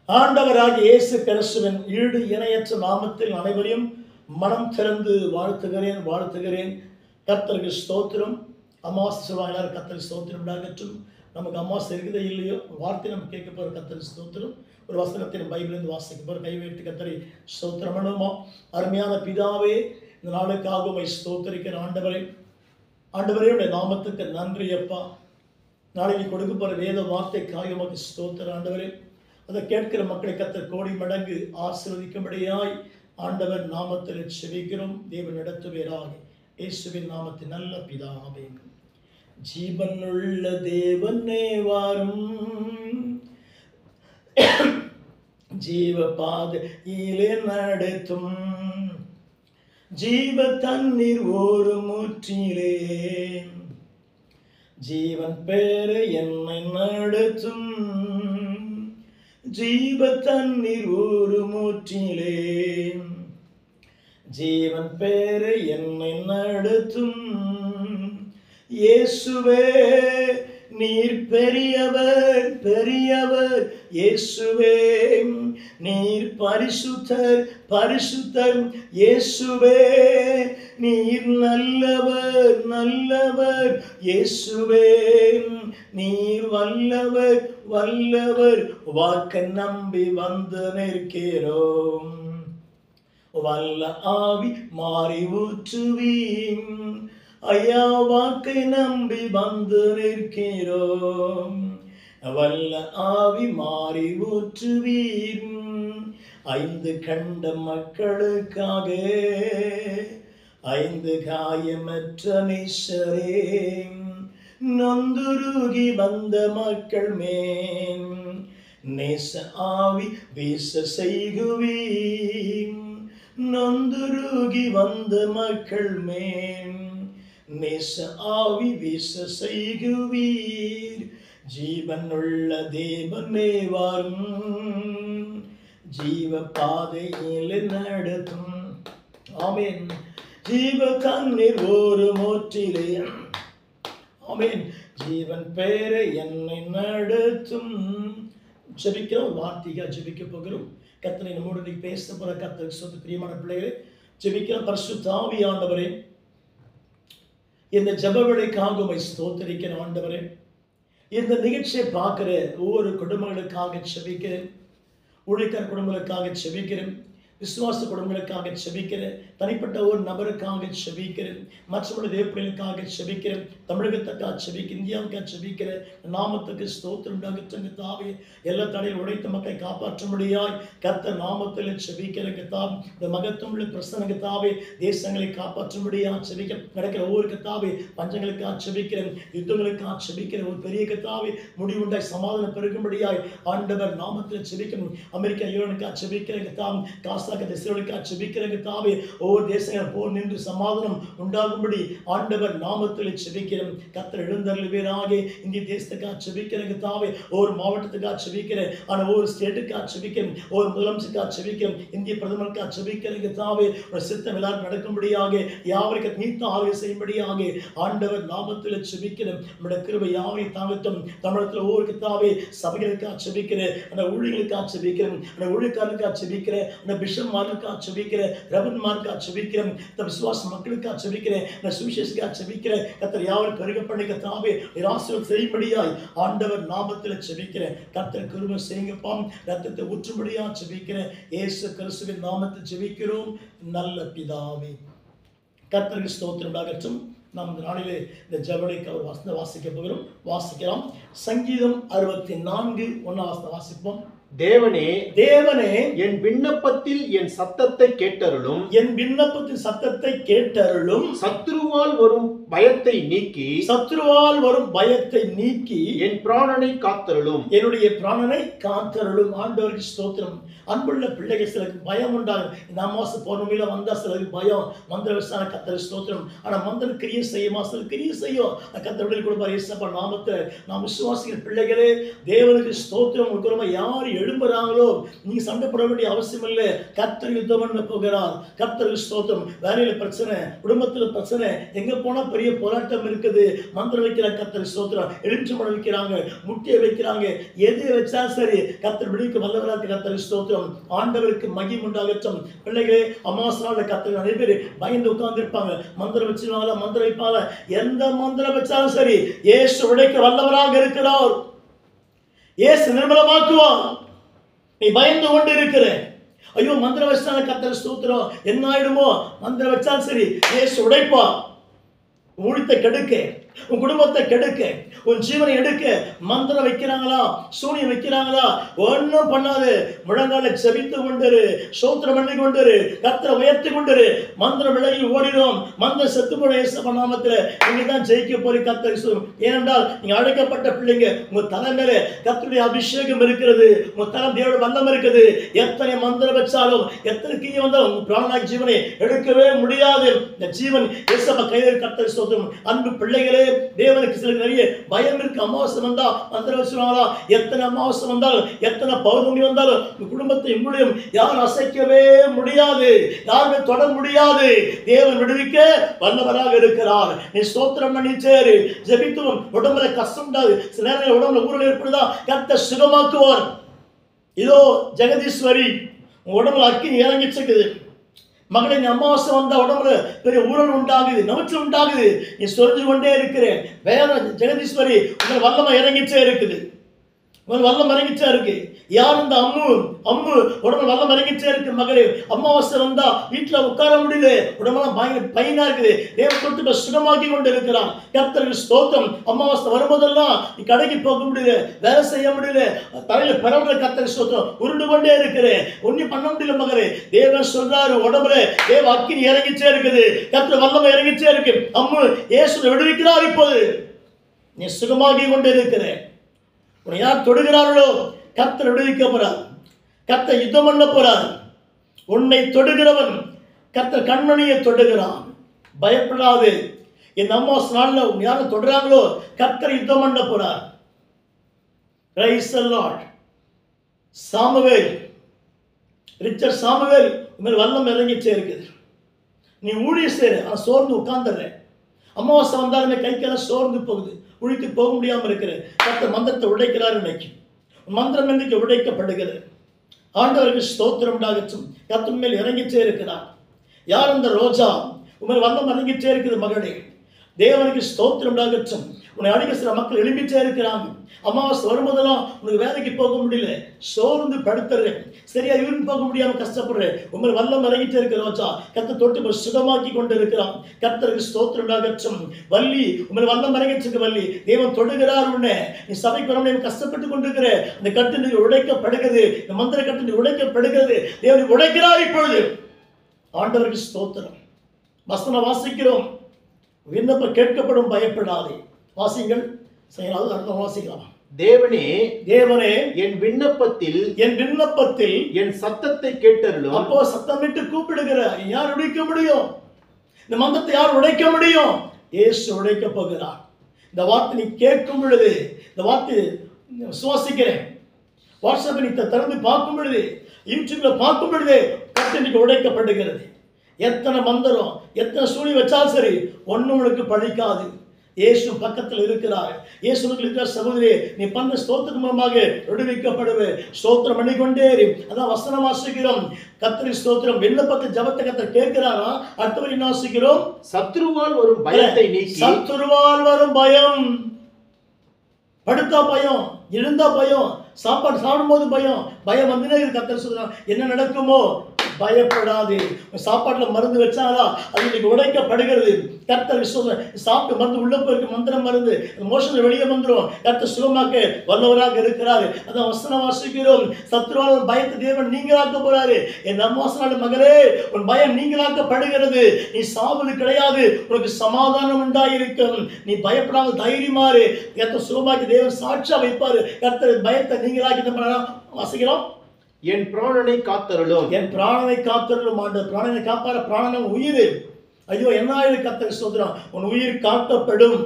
ஆண்டவராகிய இயேசு கிறிஸ்துவின் ஈடு இணையற்ற நாமத்தில் அனைவரையும் மனம் திறந்து வாழ்த்துகிறேன். கர்த்தருக்கு ஸ்தோத்திரம். அமாவாசை சொல்வாங்க, கர்த்தருக்கு ஸ்தோத்திரம் உண்டாகட்டும். நமக்கு அமாவாசை இருக்குதோ இல்லையோ, வார்த்தை நம்ம கேட்க போகிற கர்த்தருக்கு ஸ்தோத்திரம். ஒரு வசனத்தின் பைபிளிலிருந்து வாசிக்க போகிற கைவேட்டு கர்த்தரை ஸ்தோத்திரம் பண்ணுமா. அருமையான பிதாவே, இந்த நாளுக்காக உம்மை ஸ்தோத்திரிக்கிற ஆண்டவரே உடைய நாமத்துக்கு நன்றி அப்பா. நாளைக்கு கொடுக்க போகிற வேத வார்த்தைக்காக உமக்கு ஸ்தோத்திரம் ஆண்டவரே. அதை கேட்கிற மக்களை கர்த்தர் கோடி மடங்கு ஆசீர்வதிக்கும்படியாய் ஆண்டவர் நாமத்தில் செபிக்கிறோம். தேவன் நடத்துவீராக இயேசுவின் நாமத்தின் நல்ல பிதாவே. ஜீவனுள்ள தேவனே வாரும், ஜீவ பாதையிலே நடத்தும், ஜீவ தண்ணீர் ஒரு மூற்றிலே, ஜீவன் பேரு என்னை நடத்தும், ஜீவ தண்ணீர் ஒரு மூற்றிலே, ஜீவன் பேரு என்னை நடத்தும். இயேசுவே நீர் பெரியவர் பெரியவர், இயேசுவே நீர் பரிசுத்தர், இயேசுவே நீர் நல்லவர் நல்லவர், இயேசுவே நீர் வல்லவர். வாக்கு நம்பி வந்து நிற்கிறோம், வல்ல ஆவி மாறி ஊற்றுவீம். ஐயா வாக்கை நம்பி வந்து நிற்கிறோம், வல்ல ஆவி மாறி ஊற்றுவீர். 5 கண்ட மக்களுக்காக 5 காயமற்ற நேசரே, நொந்துருகி வந்த மக்கள் மேல் நேச ஆவி வீச செய்குவீர். நொந்துருகி வந்த மக்கள் மேல் நேச ஆவி வீச செய்குவீர். ஜீவனுள்ள தேவனே வாரும், ஜீவ பாதையில் நடத்தும். ஆமென். ஜீவ தண்ணீர் ஒரு மூற்றிலே, ஆமென், ஜீவன் பேரை என்னை நடத்தும். ஜெபிக்கிற ஒரு வார்த்தையாக ஜெபிக்க போகிறோம். கர்த்தரை நம்மோடு பேச போற கர்த்தருக்கு சொந்த பிரியமான பிள்ளைகளே, ஜெபிக்கிற பரிசுத்த ஆவியானவரே, இந்த ஜெபவேளைக்காக உம்மை ஸ்தோத்திரிக்கிற ஆண்டவரே, இந்த நிகழ்ச்சியை பார்க்கிற ஒவ்வொரு குடும்பங்களுக்காக ஜெபிக்கிறேன். ஊழியக்கார குடும்பங்களுக்காக ஜெபிக்கிறேன், விசுவாச குடும்பங்களுக்காக செபிக்கிறேன், தனிப்பட்ட ஒரு நபருக்காக செபிக்கிறேன், மற்றவருடைய தேவப்பிள்ளைகளுக்காக செபிக்கிறேன், தமிழகத்துக்காக செபிக்கிறேன், இந்தியாவுக்காக செபிக்கிறேன். நாமத்துக்கு ஸ்தோத்திரம் உண்டாகட்டும் கர்த்தாவே. எல்லா தடையில் உடைத்த மக்களை காப்பாற்றும்படியாய் கர்த்தர் நாமத்தில் செபிக்கிற கர்த்தாவே. இந்த மகத்துவமுள்ள பிரசன்ன கர்த்தாவே, தேசங்களை காப்பாற்றும்படியாக செபிக்க நடக்கிற ஒவ்வொரு கர்த்தாவே, பஞ்சங்களுக்காக செபிக்கிறேன், யுத்தங்களுக்காக செபிக்கிறேன். ஒரு பெரிய கர்த்தாவே முடிவுண்டாய் சமாதானம் பெருகும்படியாய் ஆண்டவர் நாமத்தில் செபிக்கணும். அமெரிக்கா யூரோனுக்காக செபிக்கிற கர்த்தாவே, தாவே ஒவ்வொரு தேசங்கள் போர் நின்று சமாதானம் உண்டாகும்படி ஆண்டவர் நாமத்தில் செபிக்கிறேன். கர்த்தர் எழுந்தருளுவீராக. இந்திய தேசத்துக்காக செபிக்கிறேன் தாவே, ஒவ்வொரு மாவட்டத்துக்காக செபிக்கிறேன், ஆனால் ஒவ்வொரு ஸ்டேட்டுக்காக செபிக்கிறேன், ஒவ்வொரு முதலமைச்சருக்காக செபிக்கிறேன், இந்திய பிரதமருக்காக செபிக்கிறேன் தாவே. ஒரு சித்தம் எல்லாரும் நடக்கும்படியாக, யாவருக்கு நீத்த ஆய்வு செய்யும்படியாக ஆண்டவர் நாமத்தில் செபிக்கிறேன். நம்முடைய கிருபை யாவை தாங்கட்டும். தமிழகத்தில் ஒவ்வொரு தாவே சபைகளுக்காக செபிக்கிறேன், அந்த ஊழியர்களுக்காக செபிக்கிறேன், அந்த ஊழியக்காரனுக்காக செபிக்கிறேன், அந்த மார்க்காக செபிக்கிறேன், ரவன் மார்க்காக செபிக்கிறேன், விசுவாச மக்களுக்காக செபிக்கிறேன், சுவிசேஷக்காக செபிக்கிறேன். கர்த்தர் யாவரும் பெருக பண்ணி கர்த்தாவே ஆசீர்வாதம் செய்யும்படியாய் ஆண்டவர் நாமத்தில் செபிக்கிறேன். கர்த்தர் கிருபை செய்யுங்கப்பா. ரத்தத்தை ஊற்றும்படியாக செபிக்கிறேன். இயேசு கிறிஸ்துவின் நாமத்தில் செபிக்கிறோம் நல்ல பிதாவே. கர்த்தருக்கு ஸ்தோத்திரம் உண்டாகட்டும். நாம் இந்த நாளிலே இந்த ஜெபவேளைக்கு ஒரு வசனம் வாசிக்க போகிறோம். வாசிக்கலாம். சங்கீதம் 64 1 வாசிப்போம். தேவனே தேவனே என் விண்ணப்பத்தில் என் சத்தத்தை கேட்டருளும், என் விண்ணப்பத்தின் சத்தத்தை கேட்டருளும். சத்துருவால் வரும் பயத்தை நீக்கி என் பிராணனை காத்தருளும், என்னுடைய பிராணனை காத்தருளும். ஆண்டவருக்கு ஸ்தோத்திரம். அன்புள்ள பிள்ளைகள், சிலருக்கு பயம் உண்டாகும். இந்த அமாவாசை பௌர்ணமியில வந்தா சிலருக்கு பயம், மந்திர விசாரணை. கர்த்தர் ஸ்தோத்திரம். ஆனா மந்திரம் கிரியை செய்யுமா? சிலர் கிரியை செய்யும். கர்த்தர் கொடுப்பார். இயேசுவின் நாமத்தில் நாம் விசுவாசிக்கிற பிள்ளைகளே, தேவனுக்கு ஸ்தோத்திரம் கொடுக்கிறோம். யார் எழும்புறாங்களோ நீங்க சண்டை போட வேண்டிய அவசியம் இல்லை. கர்த்தர் யுத்தம் பண்ண போகிறார். கர்த்தருக்கு ஸ்தோத்திரம். வேலையில பிரச்சனை, குடும்பத்துல பிரச்சனை, எங்க போனா பெரிய போராட்டம் இருக்குது. மந்திரம் வைக்கிறாங்க, கர்த்தருக்கு ஸ்தோத்திரம். எலுமிச்சம்பழம் வைக்கிறாங்க, முட்டியை வைக்கிறாங்க, எது வச்சா சரி கர்த்தர் விடுவிக்க வல்லவராக கர்த்தருக்கு ஸ்தோத்திரம். ஆண்டவருக்கு மகிமை உண்டாகட்டும். பிள்ளைகளே, அமாவாசை கர்த்தர் நிறைய பேர் பயந்து உட்கார்ந்து இருப்பாங்க. மந்திரம் வச்சிருவாங்களா, மந்திரம் வைப்பாங்க. எந்த மந்திரம் வச்சாலும் சரி இயேசு உடைக்க வல்லவராக இருக்கிறார். இயேசு நிர்மலமாக்குவார். நீ பயந்து கொண்டு இருக்கிற, ஐயோ மந்திரம் வச்சால கர்த்தர் ஸ்தோத்திரம் என்ன ஆயிடுமோ, மந்திரம் வச்சாலும் சரி இயேசு உடைப்பா. ஊழியத்தை கெடுக்க, உன் குடும்பத்தை கெடுக்க, உன் ஜீவனை எடுக்க மந்திரம் வைக்கிறாங்களா, சூனியம் வைக்கிறாங்களா, ஒன்றும் பண்ணாது. முழங்கால செபித்து கொண்டிரு, ஸ்தோத்திரம் பண்ணி கொண்டிரு, கர்த்தரை உயர்த்தி கொண்டிரு. மந்திரம் விலகி ஓடிடும். மந்திரம் செத்து போன இயேசு நாமத்தில் நீங்க தான் ஜெயிக்க போறீ. கர்த்தர் சொல்லும். ஏனென்றால் நீங்க அழைக்கப்பட்ட பிள்ளைங்க. உங்க தலை மேல கர்த்தருடைய அபிஷேகம் இருக்கிறது. உங்க தலை தேவனுடைய வல்லம் இருக்குது. எத்தனை மந்திரம் வச்சாலும், எத்தனை கீழே வந்தாலும் உங்க பிராணாய் ஜீவனை எடுக்கவே முடியாது. இந்த ஜீவன் இயேசுவை கையில் கர்த்தர் ஸ்தோத்திரம். அன்பு பிள்ளைகளே, தேவனுக்கு சில நிறைய பயம் இருக்கு. அமாவாசை வந்தா மந்திரம் வச்சுருவாங்களா? எத்தனை அமாவாசை வந்தாலும், எத்தனை பௌர்ணமி வந்தாலும் உங்க குடும்பத்தை உங்களையும் யாரும் அசைக்கவே முடியாது, யாருமே தொட முடியாது. தேவன் விடுவிக்க வல்லவராக இருக்கிறார். நீ ஸ்தோத்திரம் பண்ணி சேரு, ஜெபித்தும் உடம்புல கஷ்டம் உண்டாது. சில நேரங்கள் உடம்புல ஊரல் ஏற்படுதா, கர்த்தர் சுகமாக்குவார். இதோ ஜெகதீஸ்வரி, உங்க உடம்புல அக்கினி இறங்கிச்சிருக்குது. மகளை, நீ அமாவாசை வந்தா உடம்புல பெரிய ஊரல் உண்டாகுது, நமைச்சல் உண்டாகுது, நீ சொரிஞ்சு கொண்டே இருக்கிறேன். வேற ஜெகதீஸ்வரி உங்கள் வல்லமை இறங்கிச்சே இருக்குது. உங்கள் வல்லம் இறங்கிச்சா இருக்கு. யார் இந்த அம்மு உடம்புல வல்லம் இறங்கிச்சே இருக்கு. மகளே, அமாவாசை வந்தா வீட்டுல உட்கார முடியல, உடம்பெல்லாம் பயங்கர பையனா இருக்குது. தேவன் கொடுத்து சுகமாக்கி கொண்டு இருக்கிறான். கர்த்தருக்கு ஸ்தோத்திரம். அமாவாசை வரும்போதெல்லாம் நீ கடைக்கு போக முடியல, வேலை செய்ய முடியல, தலையில பரவல கர்த்தருக்கு ஸ்தோத்திரம், உருண்டு கொண்டே இருக்கிறேன், ஒன்னும் பண்ண முடியல. மகளே, தேவன் சொல்றாரு, உடம்புல தேவ அக்கினி இறங்கிச்சே இருக்குது, கர்த்தர் வல்லமை இறங்கிச்சே இருக்கு. அம்மு இயேசுவை விடுவிக்கிறார். இப்போது நீ சுகமாகி கொண்டு இருக்கிற. உன்னை யார் தொடுகிறார்களோ கர்த்தர் விடுவிக்க போறார். கர்த்தர் யுத்தம் பண்ண போறார். உன்னை தொடுகிறவன் கர்த்தர் கண்மணியை தொடுகிறான். பயப்படாது. இந்த அமாவாசை நாள்ல உன்னை யாரும் தொடுறாங்களோ கர்த்தர் யுத்தம் பண்ண போறார். Praise the Lord. Samuel, Richard Samuel உங்கள் வல்லம் இறங்கிச்சே இருக்குது. நீ ஊழியம் செய்ற, சோர்ந்து உட்கார்ந்துடுற. அமாவாசை வந்தாலுமே கைக்கெல்லாம் சோர்ந்து போகுது, உழித்து போக முடியாமல் இருக்கிற. கர்த்தர் மந்திரத்தை உடைக்கிறார். இன்னைக்கு மந்திரம் இன்னைக்கு உடைக்கப்படுகிறது. ஆண்டவருக்கு ஸ்தோத்திரம் உண்டாகட்டும். கர்த்தர் மேல் இறங்கிச்சே இருக்கிறார். யார் அந்த ரோஜா? உங்கள் வல்லம் இறங்கிச்சே இருக்குது. மகளே, தேவனுக்கு ஸ்தோத்திரம் உண்டாகட்டும். உன்னை அடிக்க சில மக்கள் எழும்பிச்சே இருக்கிறாங்க. அமாவாசை வரும்போதெல்லாம் உனக்கு வேலைக்கு போக முடியல, சோர்ந்து படுத்துறேன், சரியா யூரின் போக முடியாம கஷ்டப்படுறேன். உங்கள் வல்லம் இறங்கிட்டே இருக்கிற ரோஜா கர்த்தர் தொட்டு சுகமாக்கி கொண்டு இருக்கிறான். கர்த்தருக்கு ஸ்தோத்திரம் உண்டாகட்டும். வள்ளி, உங்கள் வல்லம் இறங்கிட்டு வள்ளி, தேவன் தொடுகிறார். உன்னை நீ சபைக்கு வர கஷ்டப்பட்டு கொண்டிருக்கிற அந்த கட்டு உடைக்கப்படுகிறது. இந்த மந்திர கட்டு உடைக்கப்படுகிறது. தேவன் உடைக்கிறார் இப்பொழுது. ஆண்டவருக்கு ஸ்தோத்திரம். வசனம் வாசிக்கிறோம். விண்ணப்பம் கேட்கப்படும், பயப்படாதே. வாசிங்கள். அர்த்தம் வாசிக்கலாம். தேவனே என் விண்ணப்பத்தில் என் சத்தத்தை கேட்டருளும். அப்போ சத்தமிட்டு கூப்பிடுகிற யார் உடைக்க முடியும்? இந்த மந்திரத்தை யார் உடைக்க முடியும்? இயேசு உடைக்க போகிறார். இந்த வார்த்தை நீ கேட்கும் பொழுது, இந்த வார்த்தை சுவாசிக்கிறேன், வாட்ஸ்அப்பை நீ திறந்து பார்க்கும் பொழுது, யூடியூப்ல பார்க்கும் பொழுது கர்த்தர் உடைக்கப்படுகிறது. எத்தனை மந்திரம், எத்தனை சூழி வச்சாலும் சரி ஒன்னும் உனக்கு பழிக்காது. இயேசு பக்கத்தில் இருக்கிறார். இயேசுக்கு இருக்கிற சகோதரி, நீ பண்ண ஸ்தோத்திரம் மூலமாக விடுவிக்கப்படுவே. ஸ்தோத்திரம் பண்ணிக்கொண்டே. அதான் வசனம் வாசிக்கிறோம். கர்த்தருக்கு ஸ்தோத்திரம். விண்ணப்பத்தை ஜெபத்தை கர்த்தர் கேட்கிறாரா? அடுத்த வரி வாசிக்கிறோம். சத்துருவால் வரும் பயத்தை நீக்கி. சத்துருவால் வரும் பயம். படுத்தா பயம், எழுந்தா பயம், சாப்பாடு சாப்பிடும்போது பயம். பயம் வந்துனே கர்த்தர் சொல்றான், என்ன நடக்குமோ பயப்படாது. சாப்பாட்டுல மருந்து வச்சாலா அது இன்னைக்கு உடைக்கப்படுகிறது. கர்த்தர் விசுவாசம். சாப்பிட்டு மருந்து உள்ள போயிருக்கு, மந்திரம் மருந்து மோஷன் வெளியே வந்துடும். கர்த்தர் சுகமாக்க வல்லவராக இருக்கிறாரு. அதான் வசனம் வாசிக்கிறோம். சத்துருவால் பயத்தை தேவன் நீங்களாக்க போறாரு. என் அம்மாசனால மகளே, உன் பயம் நீங்களாக்கப்படுகிறது. நீ சாவது கிடையாது, உனக்கு சமாதானம் உண்டாயிருக்கும். நீ பயப்படாமல் தைரியமாறு. கர்த்தர் சுகமாக்கி தேவன் சாட்சியா வைப்பாரு. கர்த்தர் பயத்தை நீங்களாக்கி வாசிக்கிறோம். என் பிராணனை காத்தருளும். என் பிராணனை காத்தருளும். ஆண்டவர் பிராணனை காப்பார. பிராணனம் உயிர். ஐயோ என்ன கர்த்தருக்கு ஸ்தோத்திரம். உன் உயிர் காக்கப்படும்.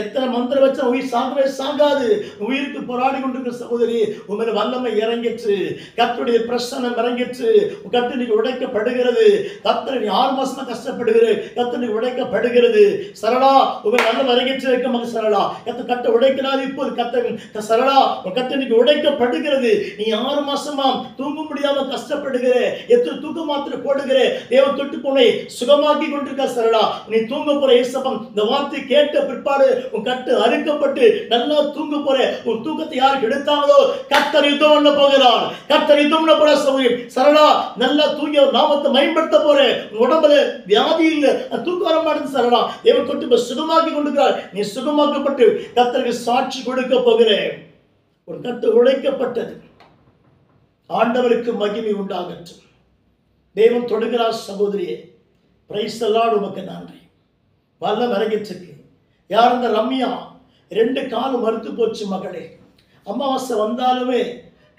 எத்தனை மந்திரம் வச்சா உயிர் சாகவே சாகாது. உயிருக்கு போராடி கொண்டிருக்கிற சகோதரி, உண்மையில வல்லமை இறங்கிற்று, கர்த்தருடைய பிரசன்னம் இறங்கிற்று. கர்த்தர் இன்னைக்கு உடைக்கப்படுகிறது. கர்த்தர் நீ 6 மாசமா கஷ்டப்படுகிற கர்த்தர் நீ உடைக்கப்படுகிறது. சரளா உண்மை வல்லமை இறங்கிற்று இருக்க மக சரளா, கர்த்தர் கட்ட உடைக்கிறார். இப்போது கர்த்தர் சரளா கர்த்தர் இன்னைக்கு உடைக்கப்படுகிறது. நீ 6 மாசமா தூங்க முடியாம கஷ்டப்படுகிற, எத்தனை தூக்க மாத்திரை போடுகிற, தேவ தொட்டு போனை சுகமாக்கி கொண்டிருக்க சரளா, நீ தூங்க போற ஏசப்பம் இந்த வார்த்தை கேட்ட பிற்பாடு உன் கட்டு அறுக்கப்பட்டு நல்லா தூங்க போற. உன் தூக்கத்தை யாருக்கு எடுத்தாங்களோ கர்த்தர் யுத்தம் பண்ண போகிறார். கர்த்தர் யுத்தம் பண்ண போற சகோதரி சரளா, நல்லா தூங்கி அவர் நாமத்தை பயன்படுத்த போற. உன் உடம்புல வியாதி இல்ல, தூக்கம் வர மாட்டேங்குது சரளா, தேவ தொட்டு சுகமாக்கி கொண்டிருக்கிறார். நீ சுகமாக்கப்பட்டு கர்த்தருக்கு சாட்சி கொடுக்க போகிற. ஒரு கட்டு உடைக்கப்பட்டது. ஆண்டவருக்கு மகிமை உண்டாகட்டும். தேவன் தொடுகிறார் சகோதரியே. Praise the Lord. உமக்கு நன்றி. வல்லம் இறங்கிட்டு யார் இந்த ரம்யா, 2 காலும் மறுத்து போச்சு மகளே. அமாவாசை வந்தாலுமே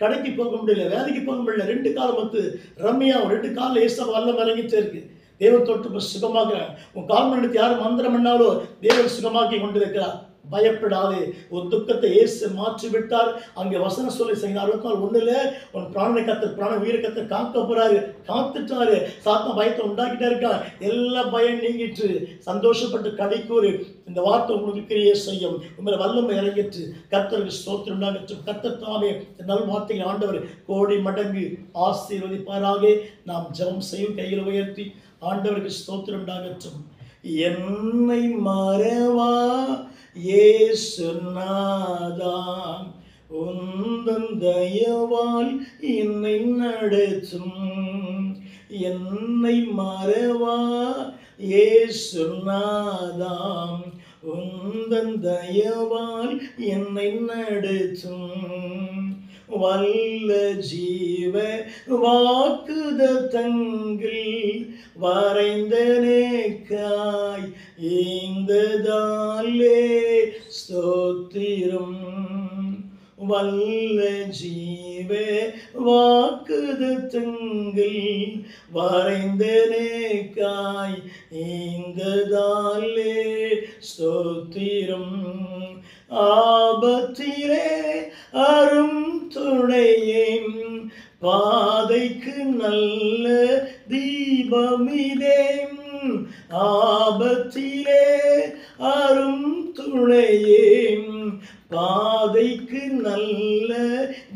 கடைக்கு போக முடியல, வேலைக்கு போக முடியல, 2 காலம் மறுத்து ரம்யா 2 காலில் ஏச வல்லம் இறங்கிட்டே இருக்கு. தேவன் தொட்டு சுகமாக உன் கால் மணிக்கு யாரும் மந்திரம் பண்ணாலோ தேவன் சுகமாக்கி கொண்டிருக்கிறார். பயப்படாதே. உன் துக்கத்தை இயேசு மாற்றி விட்டார். அங்கே வசனம் சொல்லி செய்தார் 64:1 உன் பிராணனை கர்த்தர் பிராண உயிரை கர்த்தர் காக்க போறாரு. காத்துட்டாரு. சாத்தான் பயத்தை உண்டாக்கிட்டே இருக்கான். எல்லா பயம் நீங்கிட்டு சந்தோஷப்பட்டு கடைக்கூறு. இந்த வார்த்தை உங்களுக்கு கிரியை செய்யும். உங்களை வல்லமை இறங்கிட்டு கர்த்தருக்கு ஸ்தோத்திரம் உண்டாகட்டும். கர்த்தர் தாமே நல் வார்த்தைகள் ஆண்டவர் கோடி மடங்கு ஆசீர்வதிப்பாராக. நாம் ஜெபம் செய்யும் கையில் உயர்த்தி ஆண்டவருக்கு ஸ்தோத்திரம் உண்டாகட்டும். என்னை மறவா இயேசு நாதா, உந்தன் தயவால் என்னை நடத்தும். என்னை மறவா இயேசு நாதா, உந்தன் தயவால் என்னை நடத்தும். வல்ல ஜீவ வாக்குதத்தங்கள் வரைந்தனேக்காய் ஈந்ததாலே ஸ்தோத்திரம். வல்ல ஜீவ வாக்குதத்தங்கள் வரைந்தனேக்காய் ஈந்ததாலே ஸ்தோத்திரம். ஆபத்திலே அரும் துணையே, பாதைக்கு நல்ல தீபமிதே. ஆபத்திலே அரும் துணையே, பாதைக்கு நல்ல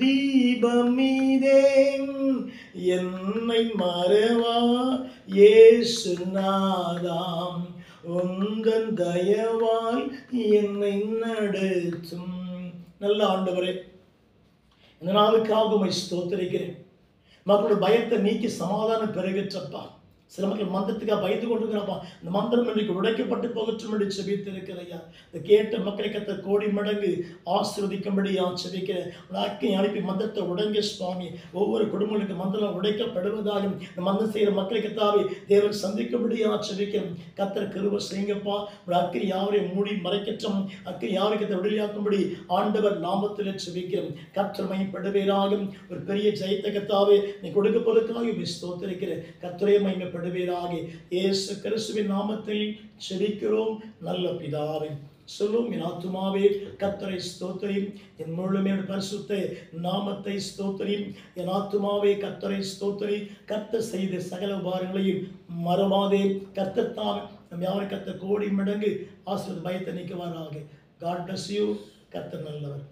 தீபமிதே. என்னை மறவா இயேசு நாதாம், உந்தன் தயவால் என்னை நடத்தும். நல்ல ஆண்டவரே, இந்த நாளுக்காக உம்மை ஸ்தோத்திரிக்கிறேன். மக்களுடைய பயத்தை நீக்கி சமாதானம் பெருகிற்றப்பா. சில மக்கள் மந்திரத்துக்காக பயந்து கொண்டிருக்கிறப்பா, இந்த மந்திரம் இன்றைக்கு உடைக்கப்பட்டு போகட்டும் என்று செபித்திருக்கிறையா. இந்த கேட்ட மக்களை கர்த்தர் கோடி மடங்கு ஆசீர்வதிக்கும்படியா செபிக்கிறேன். அக்கை அனுப்பி மந்திரத்தை உடைங்க சுவாமி. ஒவ்வொரு குடும்பங்களுக்கு மந்திரம் உடைக்கப்படுவதாலும் இந்த மந்திரம் செய்கிற மக்களை கர்த்தாவே தேவன் சந்திக்கும்படியா செபிக்கிறேன். கர்த்தர் கிருபை செய்யுங்கப்பா. அக்கறை யாவரையும் மூடி மறைக்கட்டும். அக்கறை யாவரை கர்த்தர் விடுதலையாக்கும்படி ஆண்டவர் நாமத்தில் செபிக்கிறேன். கர்த்தர் மகிமைப்படுவீராக. ஒரு பெரிய ஜெயத்தை கர்த்தாவே நீ கொடுக்க போறதுக்காக ஸ்தோத்திரிக்கிறேன். கர்த்தரே மகிமைப்படுவீராக. இயேசு கிறிஸ்துவின் நாமத்தில் செபிக்கிறோம் நல்ல பிதாவே. சொல்லும் என் ஆத்துமாவே கர்த்தரை ஸ்தோத்திரி, என் முழுமே பரிசுத்த நாமத்தை ஸ்தோத்திரி. என் ஆத்துமாவே கர்த்தரை ஸ்தோத்திரி. கர்த்தர் செய்த சகல உபகாரங்களையும் மறவாதே. கர்த்தர் தான் நம் யாவரை கர்த்தர் கோடி மடங்கு ஆசீர்வாத பயத்தை நீக்குவாராக. God bless you. கர்த்தர் நல்லவர்.